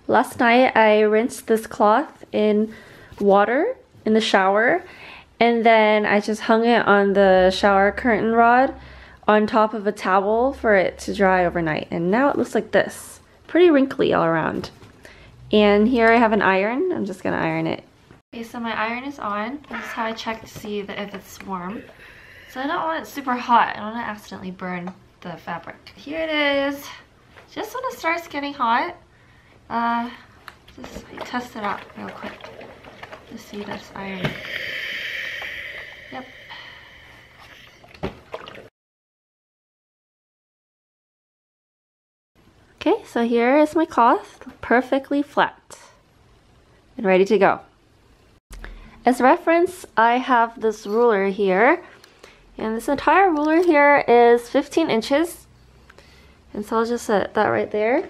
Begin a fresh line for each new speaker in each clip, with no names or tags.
Last night I rinsed this cloth in water in the shower, and then I just hung it on the shower curtain rod on top of a towel for it to dry overnight. And now it looks like this. Pretty wrinkly all around. And here I have an iron. I'm just gonna iron it. Okay, so my iron is on. This is how I check to see if it's warm. So I don't want it super hot. I don't want to accidentally burn the fabric. Here it is. Just when it starts getting hot, just test it out real quick to see this iron. Yep. Okay, so here is my cloth, perfectly flat and ready to go. As reference, I have this ruler here, and this entire ruler here is 15 inches. And so I'll just set that right there.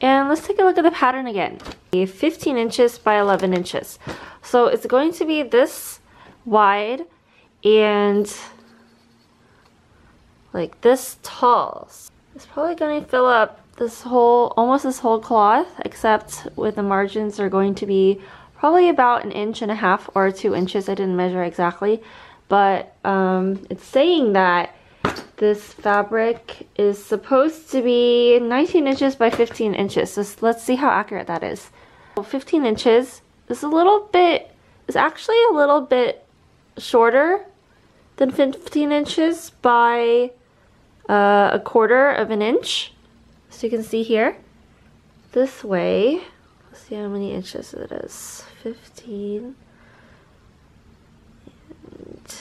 And let's take a look at the pattern again. 15 inches by 11 inches. So it's going to be this wide and like this tall. It's probably going to fill up this whole, almost this whole cloth, except with the margins are going to be probably about 1.5 inches or 2 inches. I didn't measure exactly, but it's saying that this fabric is supposed to be 19 inches by 15 inches. So let's see how accurate that is. 15 inches is actually a little bit shorter than 15 inches by 1/4 inch. So you can see here, this way, let's see how many inches it is. 15 and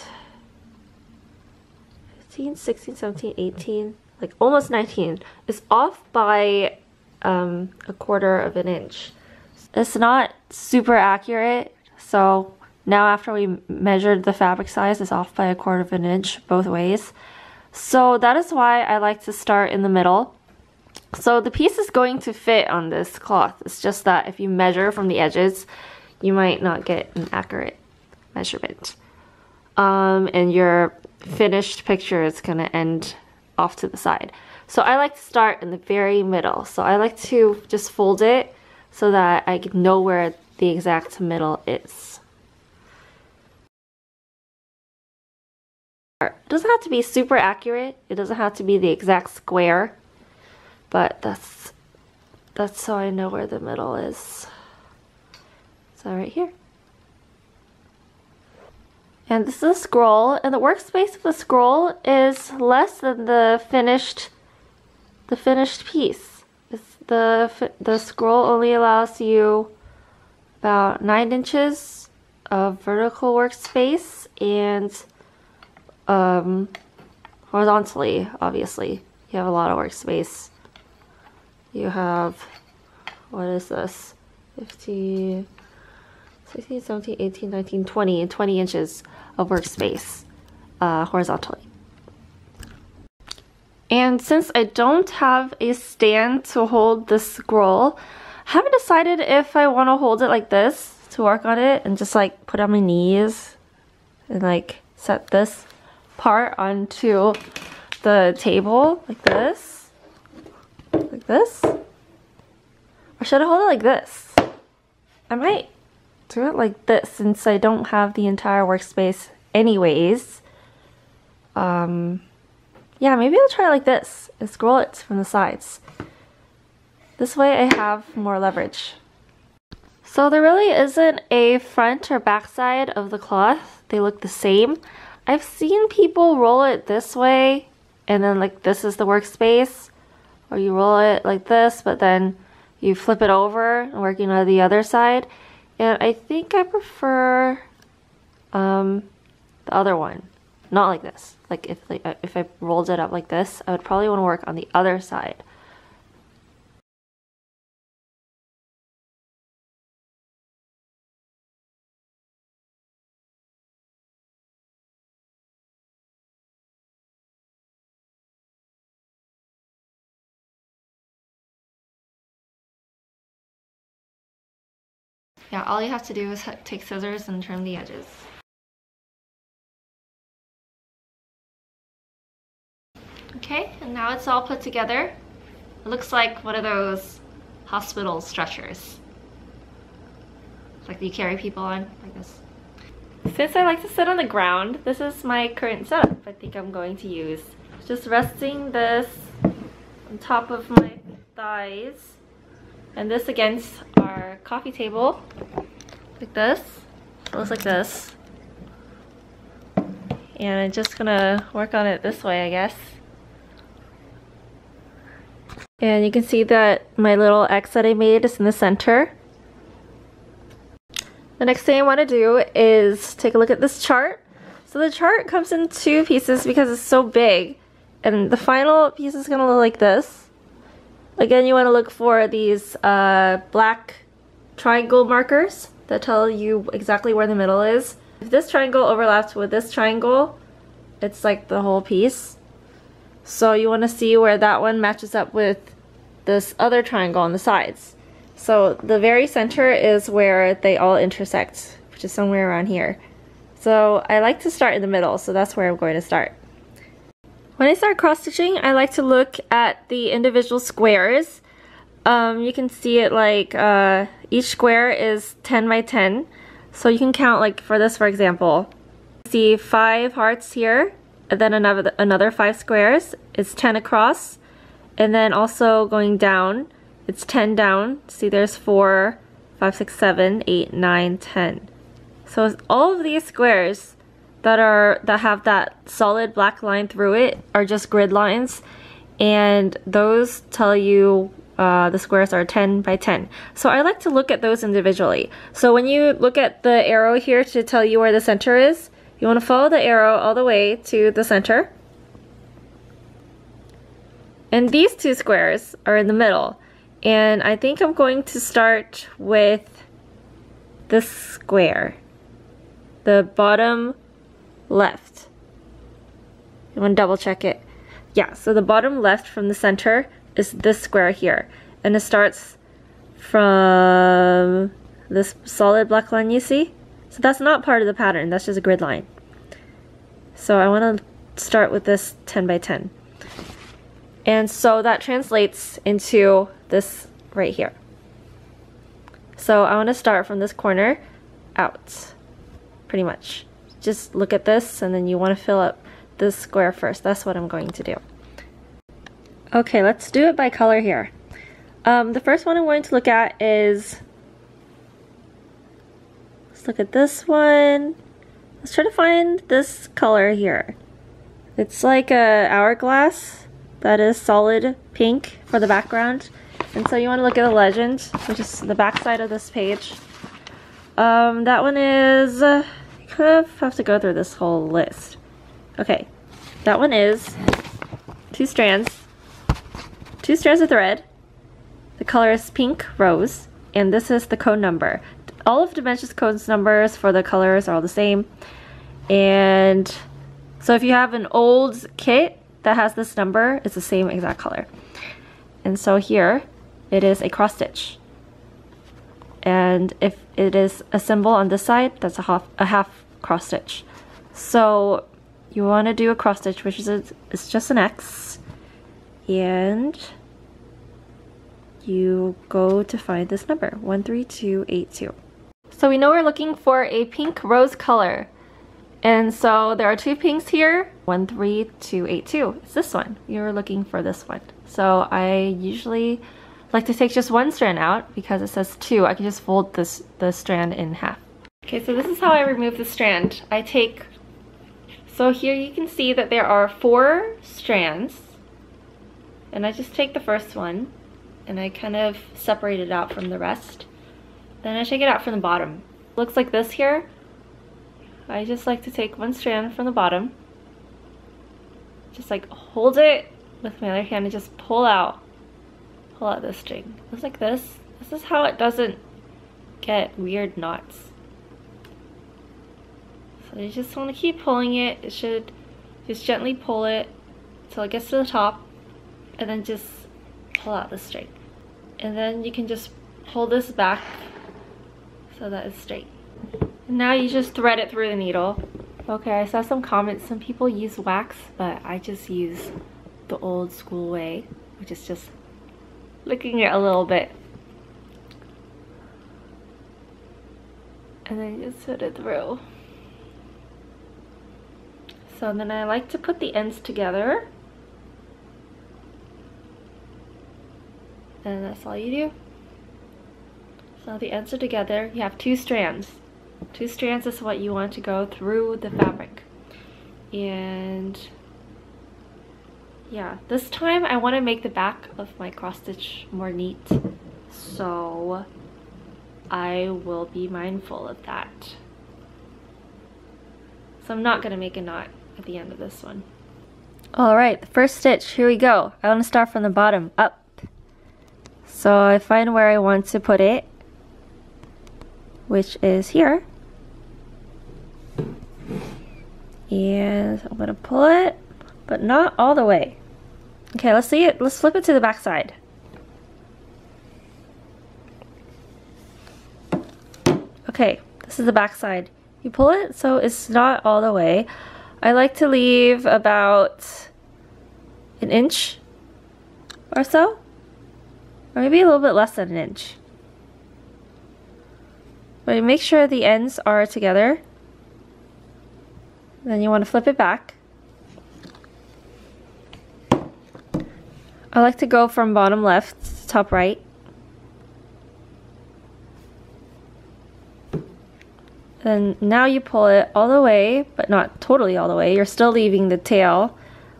15, 16, 17, 18, like almost 19. It's off by 1/4 inch. It's not super accurate, so now after we measured the fabric size, it's off by 1/4 inch both ways. So that is why I like to start in the middle. So the piece is going to fit on this cloth. It's just that if you measure from the edges, you might not get an accurate measurement. And your finished picture is going to end off to the side. So I like to start in the very middle. So I like to just fold it so that I can know where the exact middle is. It doesn't have to be super accurate. It doesn't have to be the exact square, but that's so I know where the middle is. So right here. And this is a scroll, and the workspace of the scroll is less than the finished piece. The scroll only allows you about 9 inches of vertical workspace, and horizontally, obviously, you have a lot of workspace. You have, what is this? 15, 16, 17, 18, 19, 20 inches of workspace horizontally. And since I don't have a stand to hold the scroll, I haven't decided if I want to hold it like this to work on it and just like put on my knees and like set this part onto the table like this, or should I hold it like this? I might do it like this since I don't have the entire workspace anyways. Yeah, maybe I'll try it like this and scroll it from the sides. This way I have more leverage. So there really isn't a front or back side of the cloth. They look the same. I've seen people roll it this way and then like this is the workspace, or you roll it like this but then you flip it over and working on the other side. And I think I prefer the other one, not like this. Like if I rolled it up like this, I would probably want to work on the other side. Yeah, all you have to do is take scissors and trim the edges. Okay, and now it's all put together. It looks like one of those hospital stretchers. Like you carry people on like this. Since I like to sit on the ground, this is my current setup I think I'm going to use. Just resting this on top of my thighs and this against our coffee table. Like this. It looks like this. And I'm just gonna work on it this way, I guess. And you can see that my little X that I made is in the center. The next thing I want to do is take a look at this chart. So the chart comes in two pieces because it's so big. And the final piece is going to look like this. Again, you want to look for these black triangle markers that tell you exactly where the middle is. If this triangle overlaps with this triangle, it's like the whole piece. So you want to see where that one matches up with this other triangle on the sides. So the very center is where they all intersect, which is somewhere around here. So I like to start in the middle, so that's where I'm going to start. When I start cross stitching, I like to look at the individual squares. You can see it like each square is 10 by 10. So you can count, like for this, for example, see 5 hearts here, and then another 5 squares. It's 10 across, and then also going down, it's 10 down. See, there's 4, 5, 6, 7, 8, 9, 10. So all of these squares that have that solid black line through it are just grid lines, and those tell you the squares are 10 by 10. So I like to look at those individually. So when you look at the arrow here to tell you where the center is, you want to follow the arrow all the way to the center. And these 2 squares are in the middle. And I think I'm going to start with this square, the bottom left. You want to double check it. Yeah, so the bottom left from the center is this square here. And it starts from this solid black line you see. So that's not part of the pattern, that's just a grid line. So I want to start with this 10 by 10. And so that translates into this right here. So I want to start from this corner out, pretty much. Just look at this, and then you want to fill up this square first. That's what I'm going to do. Okay, let's do it by color here. The first one I'm going to look at is, let's look at this one. Let's try to find this color here. It's like a hourglass that is solid pink for the background. And so you want to look at the legend, which is the back side of this page. That one is, you kind of have to go through this whole list. Okay, that one is 2 strands of thread. The color is pink rose, and this is the code number. All of Dimension's codes numbers for the colors are all the same. And so if you have an old kit that has this number, it's the same exact color. And so here it is a cross stitch. And if it is a symbol on this side, that's a half cross stitch. So you want to do a cross stitch, which is it's just an X, and you go to find this number, 13282. So we know we're looking for a pink rose color. And so there are 2 pinks here, 13282. It's this one. You're looking for this one. So I usually like to take just 1 strand out because it says 2. I can just fold the strand in half. Okay, so this is how I remove the strand. So here you can see that there are 4 strands, and I just take the first one and I kind of separate it out from the rest. Then I take it out from the bottom. Looks like this here. I just like to take 1 strand from the bottom, just like hold it with my other hand and just pull out this string. Just like this. This is how it doesn't get weird knots. So you just want to keep pulling it. It should just gently pull it until it gets to the top, and then just pull out the string. And then you can just pull this back so that it's straight. And now you just thread it through the needle. Okay, I saw some comments. Some people use wax, but I just use the old school way, which is just licking it a little bit and then you just put it through. So then I like to put the ends together, and that's all you do. So the ends are together. You have two strands. Two strands is what you want to go through the fabric. And yeah, this time I want to make the back of my cross stitch more neat, so I will be mindful of that. So I'm not going to make a knot at the end of this one. Alright, the first stitch, here we go. I want to start from the bottom up. So I find where I want to put it, which is here. And I'm going to pull it, but not all the way. Okay, let's see it. Let's flip it to the back side. Okay, this is the back side. You pull it so it's not all the way. I like to leave about an inch or so, or maybe a little bit less than an inch. But make sure the ends are together. Then you want to flip it back. I like to go from bottom left to top right. And now you pull it all the way, but not totally all the way. You're still leaving the tail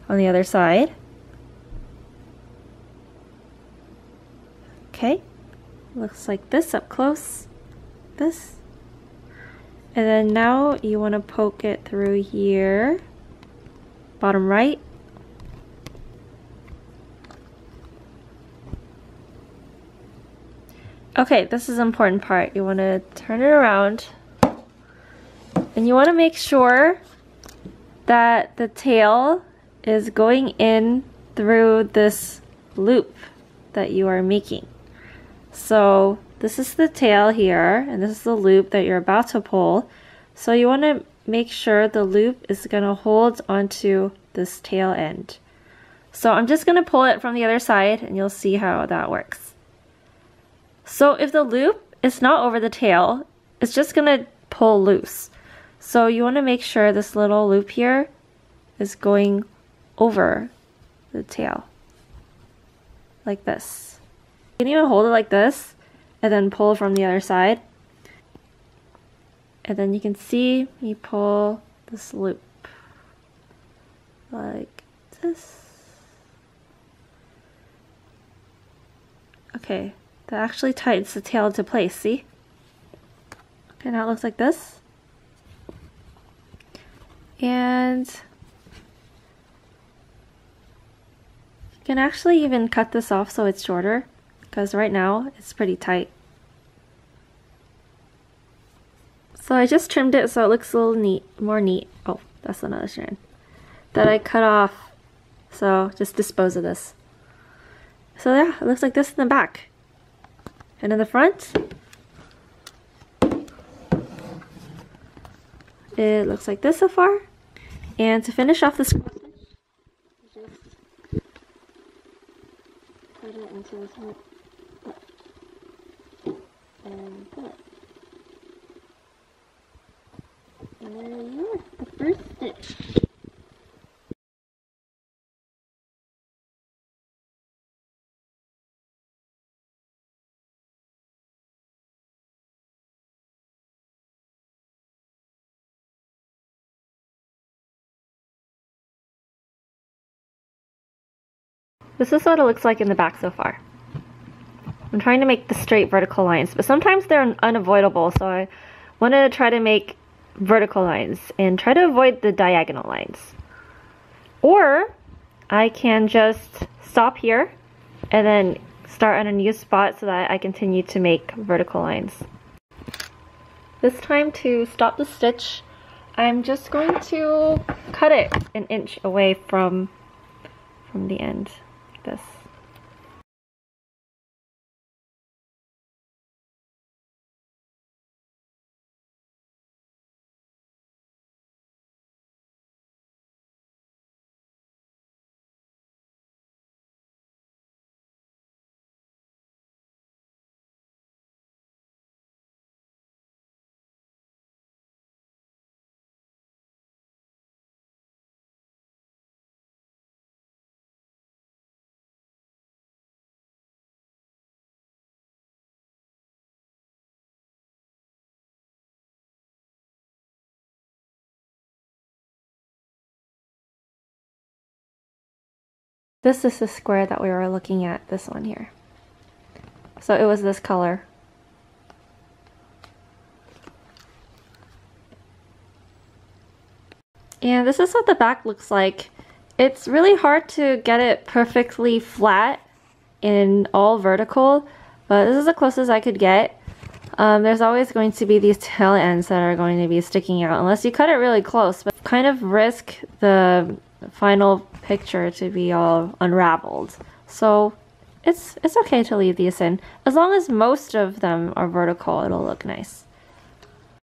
on the other side. Okay, looks like this up close. This. And then now you want to poke it through here. Bottom right. Okay, this is an important part. You want to turn it around. And you want to make sure that the tail is going in through this loop that you are making. So this is the tail here, and this is the loop that you're about to pull. So you want to make sure the loop is going to hold onto this tail end. So I'm just going to pull it from the other side, and you'll see how that works. So if the loop is not over the tail, it's just going to pull loose. So you want to make sure this little loop here is going over the tail, like this. You can even hold it like this and then pull from the other side. And then you can see me pull this loop like this. Okay, that actually tightens the tail into place, see? Okay, now it looks like this. And you can actually even cut this off so it's shorter, because right now it's pretty tight. So I just trimmed it so it looks a little neat, more neat. Oh, that's another strand that I cut off. So just dispose of this. So yeah, it looks like this in the back. And in the front, it looks like this so far. And to finish off this cross stitch, just put it into this hook and pull it. And there you are, the first stitch. This is what it looks like in the back so far. I'm trying to make the straight vertical lines, but sometimes they're unavoidable, so I wanted to try to make vertical lines and try to avoid the diagonal lines. Or I can just stop here and then start on a new spot so that I continue to make vertical lines. This time, to stop the stitch, I'm just going to cut it an inch away from the end, like this. This is the square that we were looking at, this one here. So it was this color. And this is what the back looks like. It's really hard to get it perfectly flat and all vertical, but this is the closest I could get. There's always going to be these tail ends that are going to be sticking out unless you cut it really close, but kind of risk the final picture to be all unraveled. So it's okay to leave these in. As long as most of them are vertical, it'll look nice.